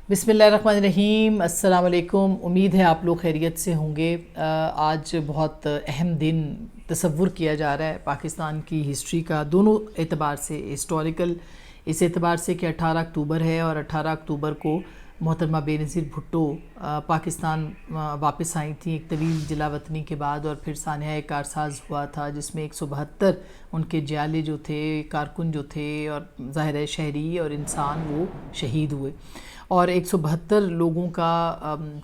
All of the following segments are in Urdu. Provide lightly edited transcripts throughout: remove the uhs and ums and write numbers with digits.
بسم اللہ الرحمن الرحیم، السلام علیکم۔ امید ہے آپ لوگ خیریت سے ہوں گے۔ آج بہت اہم دن تصور کیا جا رہا ہے پاکستان کی ہسٹری کا، دونوں اعتبار سے، ہسٹوریکل اس اعتبار سے کہ 18 اکتوبر ہے اور 18 اکتوبر کو محترمہ بے نظیر بھٹو پاکستان واپس آئی تھیں ایک طویل جلا وطنی کے بعد، اور پھر سانحہ کارساز ہوا تھا جس میں 172 ان کے جیالے جو تھے، کارکن جو تھے اور ظاہر شہری اور انسان وہ شہید ہوئے، اور 172 لوگوں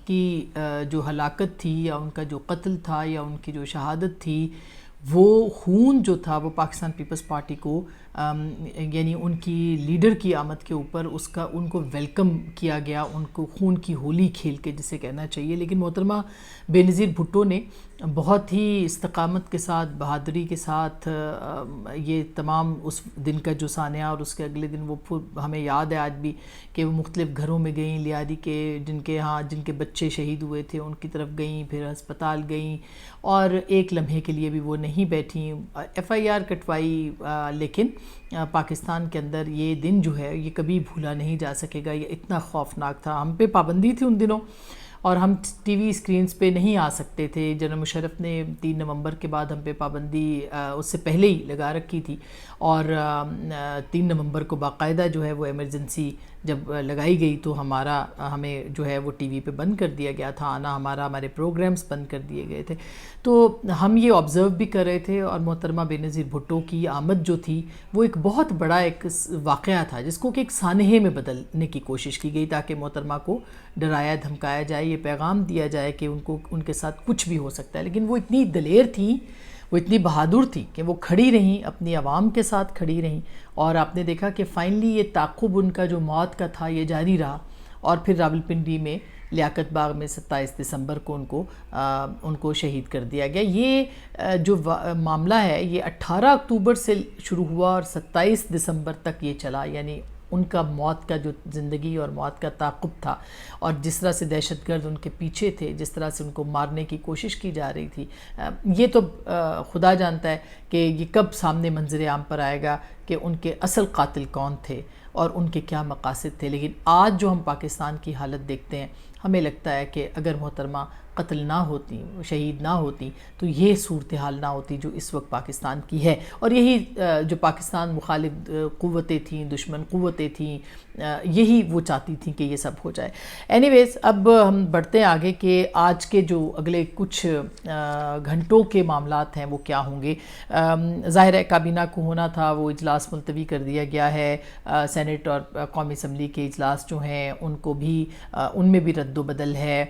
کی جو ہلاکت تھی یا ان کا جو قتل تھا یا ان کی جو شہادت تھی، وہ خون جو تھا وہ پاکستان پیپلز پارٹی کو یعنی ان کی لیڈر کی آمد کے اوپر ان کو ویلکم کیا گیا، ان کو خون کی ہولی کھیل کے جسے کہنا چاہیے۔ لیکن محترمہ بے نظیر بھٹو نے بہت ہی استقامت کے ساتھ، بہادری کے ساتھ یہ تمام اس دن کا جو سانحہ اور اس کے اگلے دن وہ ہمیں یاد ہے آج بھی کہ وہ مختلف گھروں میں گئیں، لیاری کے جن کے بچے شہید ہوئے تھے ان کی طرف گئیں، پھر ہسپتال گئیں، اور ایک لمحے کے لیے بھی وہ نہیں بیٹھیں، ایف آئی آر کٹوائی، لیکن پاکستان کے اندر یہ دن جو ہے یہ کبھی بھولا نہیں جا سکے گا۔ یہ اتنا خوفناک تھا، ہم پہ پابندی تھی ان دنوں اور ہم ٹی وی اسکرینز پہ نہیں آ سکتے تھے۔ جنرل مشرف نے 3 نومبر کے بعد ہم پہ پابندی اس سے پہلے ہی لگا رکھی تھی، اور 3 نومبر کو باقاعدہ جو ہے وہ ایمرجنسی جب لگائی گئی تو ہمیں جو ہے وہ ٹی وی پہ بند کر دیا گیا تھا آنا، ہمارے پروگرامز بند کر دیے گئے تھے۔ تو ہم یہ آبزرو بھی کر رہے تھے، اور محترمہ بے نظیر بھٹو کی آمد جو تھی وہ ایک بہت بڑا ایک واقعہ تھا جس کو کہ ایک سانحے میں بدلنے کی کوشش کی گئی تاکہ محترمہ کو ڈرایا دھمکایا جائے، یہ پیغام دیا جائے کہ ان کے ساتھ کچھ بھی ہو سکتا ہے۔ لیکن وہ اتنی دلیر تھیں، وہ اتنی بہادر تھی کہ وہ کھڑی رہیں، اپنی عوام کے ساتھ کھڑی رہیں، اور آپ نے دیکھا کہ فائنلی یہ تعاقب ان کا جو موت کا تھا یہ جاری رہا، اور پھر راولپنڈی میں لیاقت باغ میں 27 دسمبر کو ان کو شہید کر دیا گیا۔ یہ جو معاملہ ہے یہ 18 اکتوبر سے شروع ہوا اور 27 دسمبر تک یہ چلا، یعنی ان کا موت کا جو زندگی اور موت کا تعاقب تھا، اور جس طرح سے دہشت گرد ان کے پیچھے تھے، جس طرح سے ان کو مارنے کی کوشش کی جا رہی تھی، یہ تو خدا جانتا ہے کہ یہ کب سامنے منظر عام پر آئے گا کہ ان کے اصل قاتل کون تھے اور ان کے کیا مقاصد تھے۔ لیکن آج جو ہم پاکستان کی حالت دیکھتے ہیں، ہمیں لگتا ہے کہ اگر محترمہ قتل نہ ہوتی، شہید نہ ہوتی، تو یہ صورتحال نہ ہوتی جو اس وقت پاکستان کی ہے، اور یہی جو پاکستان مخالف قوتیں تھیں، دشمن قوتیں تھیں، یہی وہ چاہتی تھیں کہ یہ سب ہو جائے۔ اینی ویز اب ہم بڑھتے ہیں آگے کہ آج کے جو اگلے کچھ گھنٹوں کے معاملات ہیں وہ کیا ہوں گے۔ ظاہر ہے کابینہ کو ہونا تھا، وہ اجلاس ملتوی کر دیا گیا ہے۔ سینٹ اور قومی اسمبلی کے اجلاس جو ہیں ان میں بھی رد و بدل ہے۔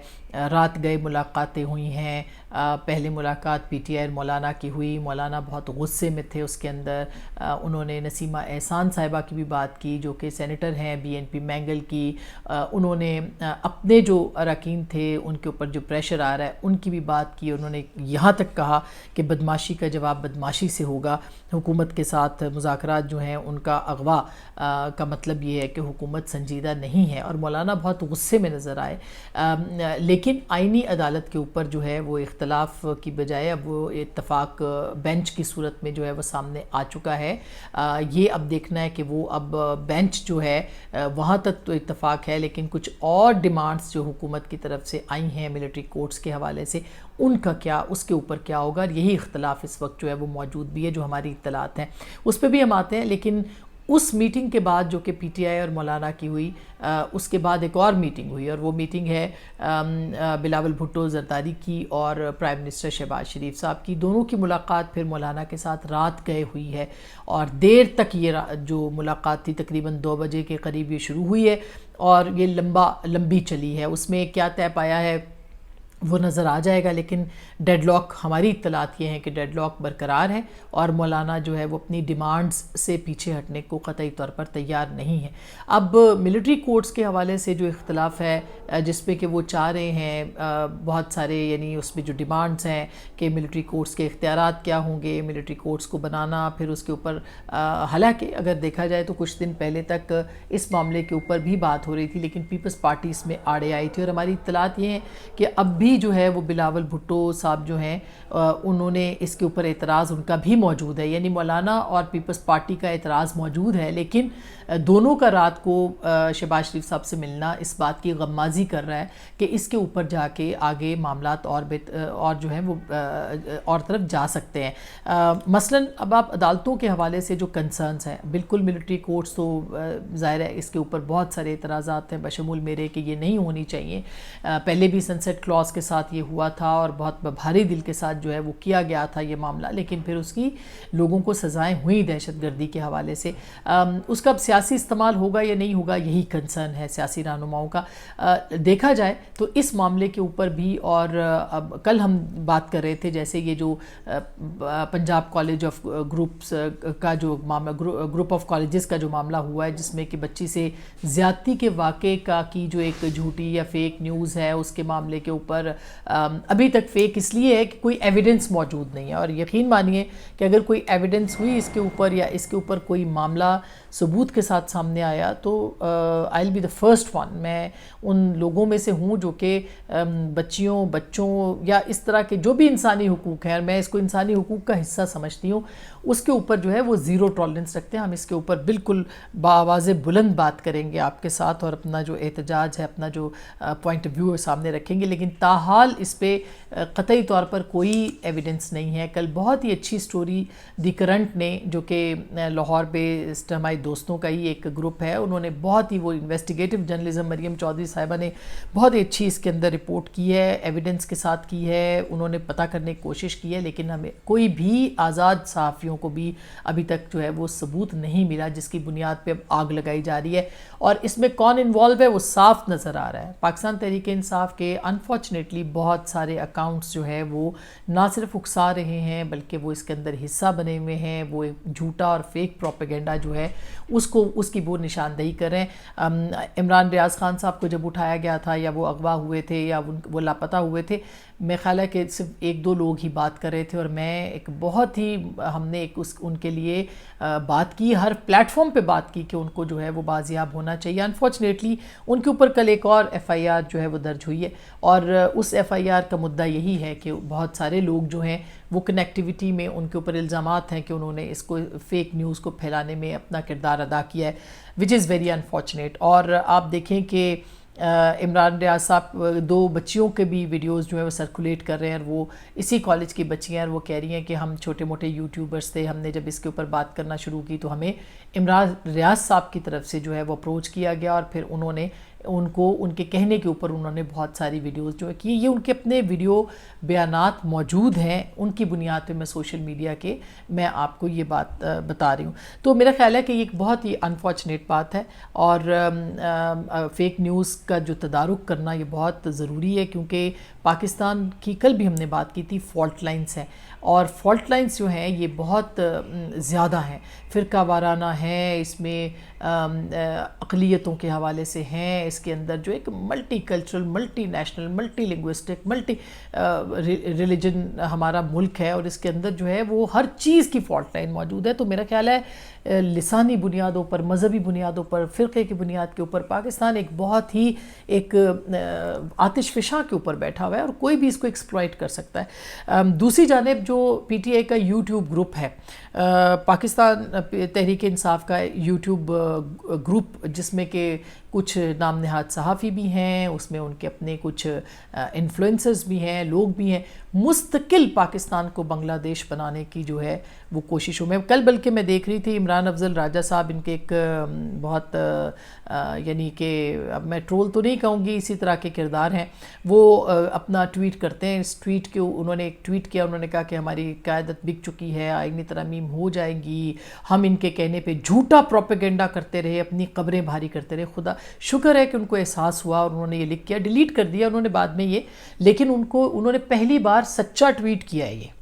رات گئے ملاقاتیں ہوئی ہیں، پہلے ملاقات پی ٹی آئی اور مولانا کی ہوئی، مولانا بہت غصے میں تھے اس کے اندر، انہوں نے نسیمہ احسان صاحبہ کی بھی بات کی جو کہ سینیٹر ہیں بی این پی مینگل کی، انہوں نے اپنے جو اراکین تھے ان کے اوپر جو پریشر آ رہا ہے ان کی بھی بات کی، انہوں نے یہاں تک کہا کہ بدماشی کا جواب بدماشی سے ہوگا، حکومت کے ساتھ مذاکرات جو ہیں ان کا اغوا کا مطلب یہ ہے کہ حکومت سنجیدہ نہیں ہے، اور مولانا بہت غصے میں نظر آئے۔ لیکن آئینی عدالت کے اوپر جو ہے وہ اختلاف کی بجائے اب وہ اتفاق بینچ کی صورت میں جو ہے وہ سامنے آ چکا ہے۔ یہ اب دیکھنا ہے کہ وہ اب بینچ جو ہے وہاں تک تو اتفاق ہے، لیکن کچھ اور ڈیمانڈز جو حکومت کی طرف سے آئی ہیں ملٹری کورٹس کے حوالے سے، ان کا کیا، اس کے اوپر کیا ہوگا، اور یہی اختلاف اس وقت جو ہے وہ موجود بھی ہے جو ہماری اطلاعات ہیں اس پہ بھی ہم آتے ہیں۔ لیکن اس میٹنگ کے بعد جو کہ پی ٹی آئی اور مولانا کی ہوئی، اس کے بعد ایک اور میٹنگ ہوئی، اور وہ میٹنگ ہے بلاول بھٹو زرداری کی اور پرائم منسٹر شہباز شریف صاحب کی، دونوں کی ملاقات پھر مولانا کے ساتھ رات گئے ہوئی ہے، اور دیر تک یہ جو ملاقات تھی تقریباً 2 بجے کے قریب یہ شروع ہوئی ہے، اور یہ لمبی چلی ہے۔ اس میں کیا طے پایا ہے وہ نظر آ جائے گا، لیکن ڈیڈ لاک، ہماری اطلاعات یہ ہیں کہ ڈیڈ لاک برقرار ہے، اور مولانا جو ہے وہ اپنی ڈیمانڈز سے پیچھے ہٹنے کو قطعی طور پر تیار نہیں ہے۔ اب ملٹری کورٹس کے حوالے سے جو اختلاف ہے جس پہ کہ وہ چاہ رہے ہیں بہت سارے، یعنی اس میں جو ڈیمانڈز ہیں کہ ملٹری کورٹس کے اختیارات کیا ہوں گے، ملٹری کورٹس کو بنانا، پھر اس کے اوپر حالانکہ اگر دیکھا جائے تو کچھ دن پہلے تک اس معاملے کے اوپر بھی بات ہو رہی تھی، لیکن پیپلز پارٹی اس میں آڑے آئی تھی، اور ہماری اطلاعات یہ ہیں کہ اب ابھی جو ہے وہ بلاول بھٹو صاحب جو ہیں انہوں نے اس کے اوپر اعتراض ان کا بھی موجود ہے، یعنی مولانا اور پیپلز پارٹی کا اعتراض موجود ہے، لیکن دونوں کا رات کو شہباز شریف صاحب سے ملنا اس بات کی غمازی کر رہا ہے کہ اس کے اوپر جا کے آگے معاملات اور جو ہیں وہ اور طرف جا سکتے ہیں۔ مثلاً اب آپ عدالتوں کے حوالے سے جو کنسرنز ہیں، بالکل ملٹری کورٹس تو ظاہر ہے اس کے اوپر بہت سارے اعتراضات ہیں بشمول میرے کہ یہ نہیں ہونی چاہیے، پہلے بھی سنسیٹ کلاس کے ساتھ یہ ہوا تھا اور بہت بھاری دل کے ساتھ جو ہے وہ کیا گیا تھا یہ معاملہ، لیکن پھر اس کی لوگوں کو سزائیں ہوئیں دہشت گردی کے حوالے سے۔ اس کا اب سیاسی استعمال ہوگا یا نہیں ہوگا یہی کنسرن ہے سیاسی رہنماؤں کا۔ دیکھا جائے تو اس معاملے کے اوپر بھی، اور اب کل ہم بات کر رہے تھے جیسے یہ جو پنجاب کالج آف گروپس کا جو معاملہ، گروپ آف کالجز کا جو معاملہ ہوا ہے جس میں کہ بچی سے زیادتی کے واقعے کی جو ایک جھوٹی یا فیک نیوز ہے، اس کے معاملے کے اوپر ابھی تک فیک اس لیے ہے کہ کوئی ایویڈنس موجود نہیں ہے، اور یقین مانیے کہ اگر کوئی ایویڈنس ہوئی اس کے اوپر یا اس کے اوپر کوئی معاملہ ثبوت کے ساتھ سامنے آیا تو I will be the first one, میں ان لوگوں میں سے ہوں جو کہ بچوں یا اس طرح کے جو بھی انسانی حقوق ہیں، اور میں اس کو انسانی حقوق کا حصہ سمجھتی ہوں، اس کے اوپر جو ہے وہ زیرو ٹالرنس رکھتے ہیں۔ ہم اس کے اوپر بالکل بآواز بلند بات کریں گے آپ کے ساتھ اور اپنا جو احتجاج ہے، اپنا جو پوائنٹ آف ویو ہے سامنے رکھیں گے، لیکن تاحال اس پہ قطعی طور پر کوئی ایویڈنس نہیں ہے۔ کل بہت ہی اچھی سٹوری دی کرنٹ نے، جو کہ لاہور بیسڈ ہماری دوستوں کا ہی ایک گروپ ہے، انہوں نے بہت ہی وہ انویسٹیگیٹو جرنلزم، مریم چودھری صاحبہ نے بہت ہی اچھی اس کے اندر رپورٹ کی ہے، ایویڈنس کے ساتھ کی ہے، انہوں نے پتہ کرنے کی کوشش کی ہے، لیکن ہمیں کوئی بھی آزاد صحافیوں کو بھی ابھی تک جو ہے وہ ثبوت نہیں ملا جس کی بنیاد پہ اب آگ لگائی جا رہی ہے، اور اس میں کون انوالو ہے وہ صاف نظر آ رہا ہے۔ پاکستان تحریک انصاف کے انفارچونیٹلی بہت سارے اکاؤنٹس جو ہے وہ نہ صرف اکسا رہے ہیں بلکہ وہ اس کے اندر حصہ بنے ہوئے ہیں، وہ ایک جھوٹا اور فیک پروپیگنڈا جو ہے اس کی وہ نشاندہی کر رہے ہیں۔ عمران ریاض خان صاحب کو جب اٹھایا گیا تھا یا وہ اغوا ہوئے تھے یا وہ لاپتہ ہوئے تھے، میں خیال ہے کہ صرف ایک دو لوگ ہی بات کر رہے تھے، اور میں ایک بہت ہی ہم نے ان کے لیے بات کی، ہر پلیٹ فارم پہ بات کی کہ ان کو جو ہے وہ بازیاب ہونا چاہیے۔ انفارچونیٹلی ان کے اوپر کل ایک اور ایف آئی آر جو ہے وہ درج ہوئی ہے، اور اس ایف آئی آر کا مدعا یہی ہے کہ بہت سارے لوگ جو ہیں وہ کنیکٹیویٹی میں ان کے اوپر الزامات ہیں کہ انہوں نے اس کو فیک نیوز کو پھیلانے میں اپنا کردار ادا کیا ہے، وچ از ویری انفارچونیٹ۔ اور آپ دیکھیں کہ عمران ریاض صاحب دو بچیوں کے بھی ویڈیوز جو ہے وہ سرکولیٹ کر رہے ہیں، اور وہ اسی کالج کی بچیاں ہیں، اور وہ کہہ رہی ہیں کہ ہم چھوٹے موٹے یوٹیوبرز تھے، ہم نے جب اس کے اوپر بات کرنا شروع کی تو ہمیں عمران ریاض صاحب کی طرف سے جو ہے وہ اپروچ کیا گیا، اور پھر انہوں نے ان کے کہنے کے اوپر انہوں نے بہت ساری ویڈیوز جو ہے کی، یہ ان کے اپنے ویڈیو بیانات موجود ہیں، ان کی بنیاد پہ میں سوشل میڈیا کے میں آپ کو یہ بات بتا رہی ہوں۔ تو میرا خیال ہے کہ یہ ایک بہت ہی انفارچونیٹ بات ہے، اور فیک نیوز کا جو تدارک کرنا یہ بہت ضروری ہے، کیونکہ پاکستان کی کل بھی ہم نے بات کی تھی فالٹ لائنز ہیں، اور فالٹ لائنز جو ہیں یہ بہت زیادہ ہیں، فرقہ وارانہ ہیں، اس میں اقلیتوں کے حوالے سے ہیں، اس کے اندر جو ایک multi cultural, multi national, multi linguistic, multi religion ہمارا ملک ہے، اور اس کے اندر جو ہے وہ ہر چیز کی فالٹ لائن موجود ہے۔ تو میرا خیال ہے لسانی بنیادوں پر، مذہبی بنیادوں پر، فرقے کی بنیاد کے اوپر پاکستان ایک بہت ہی ایک آتش فشاں کے اوپر بیٹھا ہوا ہے، اور کوئی بھی اس کو ایکسپلائٹ کر سکتا ہے۔ دوسری جانب جو پی ٹی آئی کا یوٹیوب گروپ ہے، پاکستان تحریک انصاف کا یوٹیوب گروپ، جس میں کہ کچھ نام نہاد صحافی بھی ہیں، اس میں ان کے اپنے کچھ انفلوئنسرز بھی ہیں، لوگ بھی ہیں، مستقل پاکستان کو بنگلہ دیش بنانے کی جو ہے وہ کوششوں میں کل، بلکہ میں دیکھ رہی تھی عمران افضل راجہ صاحب، ان کے ایک بہت یعنی کہ اب میں ٹرول تو نہیں کہوں گی، اسی طرح کے کردار ہیں، وہ اپنا ٹویٹ کرتے ہیں، اس ٹویٹ کے انہوں نے ایک ٹویٹ کیا، انہوں نے کہا کہ ہماری قیادت بک چکی ہے، آئینی ترمیم ہو جائے گی، ہم ان کے کہنے پہ جھوٹا پروپیگنڈا کرتے رہے، اپنی قبریں بھاری کرتے رہے۔ خدا شکر ہے کہ ان کو احساس ہوا اور انہوں نے یہ لکھ کیا، ڈیلیٹ کر دیا انہوں نے بعد میں یہ، لیکن انہوں نے پہلی بار سچا ٹویٹ کیا ہے یہ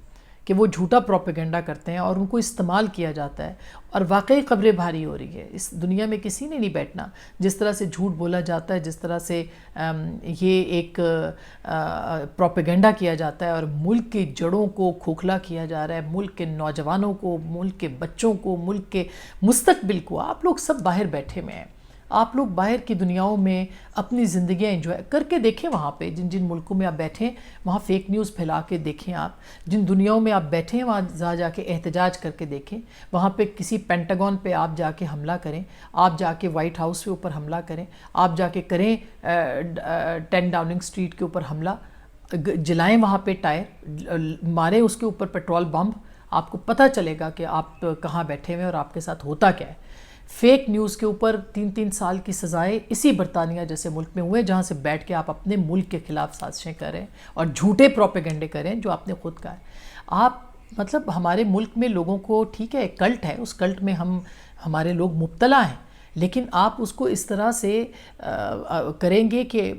کہ وہ جھوٹا پروپیگنڈا کرتے ہیں اور ان کو استعمال کیا جاتا ہے، اور واقعی قبریں بھاری ہو رہی ہے۔ اس دنیا میں کسی نے نہیں بیٹھنا جس طرح سے جھوٹ بولا جاتا ہے، جس طرح سے یہ ایک پروپیگنڈا کیا جاتا ہے، اور ملک کی جڑوں کو کھوکھلا کیا جا رہا ہے، ملک کے نوجوانوں کو، ملک کے بچوں کو، ملک کے مستقبل کو۔ آپ لوگ سب باہر بیٹھے ہوئے ہیں، آپ لوگ باہر کی دنیاؤں میں اپنی زندگیاں انجوائے کر کے دیکھیں، وہاں پہ جن جن ملکوں میں آپ بیٹھیں وہاں فیک نیوز پھیلا کے دیکھیں، آپ جن دنیاؤں میں آپ بیٹھیں وہاں جا کے احتجاج کر کے دیکھیں، وہاں پہ کسی پینٹاگون پہ آپ جا کے حملہ کریں، آپ جا کے وائٹ ہاؤس کے اوپر حملہ کریں، آپ جا کے کریں 10 ڈاؤننگ اسٹریٹ کے اوپر حملہ، جلائیں وہاں پہ ٹائر، ماریں اس کے اوپر پیٹرول بمب، آپ کو پتہ چلے گا کہ آپ کہاں بیٹھے ہوئے اور آپ کے ساتھ ہوتا کیا ہے۔ فیک نیوز کے اوپر 3 سال کی سزائیں اسی برطانیہ جیسے ملک میں ہوئے جہاں سے بیٹھ کے آپ اپنے ملک کے خلاف سازشیں کریں اور جھوٹے پروپیگنڈے کریں جو آپ نے خود کہا ہے۔ آپ مطلب ہمارے ملک میں لوگوں کو ٹھیک ہے ایک کلٹ ہے، اس کلٹ میں ہمارے لوگ مبتلا ہیں، لیکن آپ اس کو اس طرح سے کریں گے کہ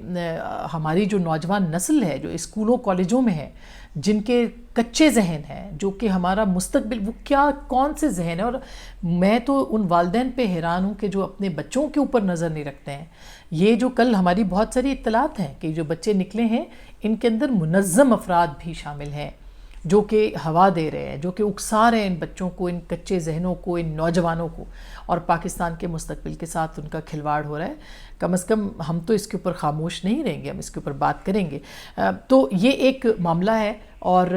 ہماری جو نوجوان نسل ہے جو اسکولوں کالجوں میں ہے، جن کے کچے ذہن ہیں، جو کہ ہمارا مستقبل وہ کون سے ذہن ہے، اور میں تو ان والدین پہ حیران ہوں کہ جو اپنے بچوں کے اوپر نظر نہیں رکھتے ہیں۔ یہ جو کل ہماری بہت ساری اطلاعات ہیں کہ جو بچے نکلے ہیں ان کے اندر منظم افراد بھی شامل ہیں جو کہ ہوا دے رہے ہیں، جو کہ اکسا رہے ہیں ان بچوں کو، ان کچے ذہنوں کو، ان نوجوانوں کو، اور پاکستان کے مستقبل کے ساتھ ان کا کھلواڑ ہو رہا ہے۔ کم از کم ہم تو اس کے اوپر خاموش نہیں رہیں گے، ہم اس کے اوپر بات کریں گے۔ تو یہ ایک معاملہ ہے، اور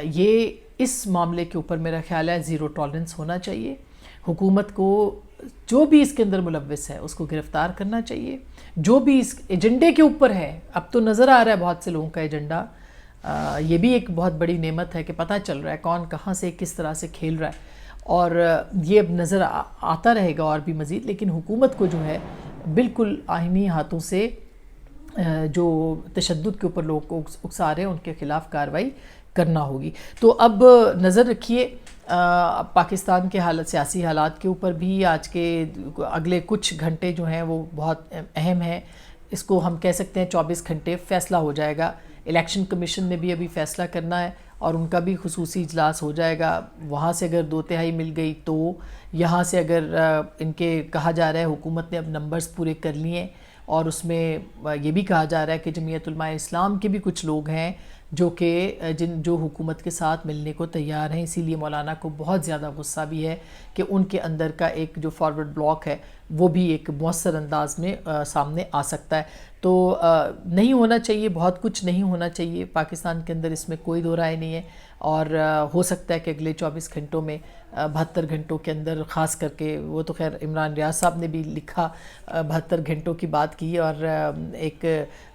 یہ اس معاملے کے اوپر میرا خیال ہے زیرو ٹالرنس ہونا چاہیے۔ حکومت کو جو بھی اس کے اندر ملوث ہے اس کو گرفتار کرنا چاہیے، جو بھی اس ایجنڈے کے اوپر ہے۔ اب تو نظر آ رہا ہے بہت سے لوگوں کا ایجنڈا، یہ بھی ایک بہت بڑی نعمت ہے کہ پتہ چل رہا ہے کون کہاں سے کس طرح سے کھیل رہا ہے، اور یہ اب نظر آتا رہے گا اور بھی مزید۔ لیکن حکومت کو جو ہے بالکل آئینی ہاتھوں سے جو تشدد کے اوپر لوگوں کو اکسا رہے ہیں ان کے خلاف کارروائی کرنا ہوگی۔ تو اب نظر رکھیے پاکستان کے سیاسی حالات کے اوپر بھی۔ آج کے اگلے کچھ گھنٹے جو ہیں وہ بہت اہم ہیں، اس کو ہم کہہ سکتے ہیں 24 گھنٹے فیصلہ ہو جائے گا۔ الیکشن کمیشن نے بھی ابھی فیصلہ کرنا ہے اور ان کا بھی خصوصی اجلاس ہو جائے گا۔ وہاں سے اگر 2/3 مل گئی تو، یہاں سے اگر ان کے کہا جا رہا ہے حکومت نے اب نمبرز پورے کر لیے، اور اس میں یہ بھی کہا جا رہا ہے کہ جمعیت علماء اسلام کے بھی کچھ لوگ ہیں جو حکومت کے ساتھ ملنے کو تیار ہیں۔ اسی لیے مولانا کو بہت زیادہ غصہ بھی ہے کہ ان کے اندر کا ایک جو فارورڈ بلاک ہے وہ بھی ایک مؤثر انداز میں سامنے آ سکتا ہے۔ تو نہیں ہونا چاہیے، بہت کچھ نہیں ہونا چاہیے پاکستان کے اندر، اس میں کوئی دو رائے نہیں ہے، اور ہو سکتا ہے کہ اگلے 24 گھنٹوں میں 72 گھنٹوں کے اندر، خاص کر کے وہ تو خیر عمران ریاض صاحب نے بھی لکھا 72 گھنٹوں کی بات کی، اور ایک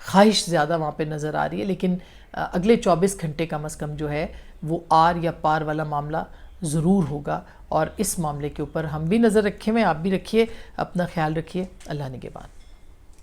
خواہش زیادہ وہاں پہ نظر آ رہی ہے، لیکن اگلے 24 گھنٹے کم از کم جو ہے وہ آر یا پار والا معاملہ ضرور ہوگا، اور اس معاملے کے اوپر ہم بھی نظر رکھے ہوئے، آپ بھی رکھیے، اپنا خیال رکھیے، اللہ نگہبان۔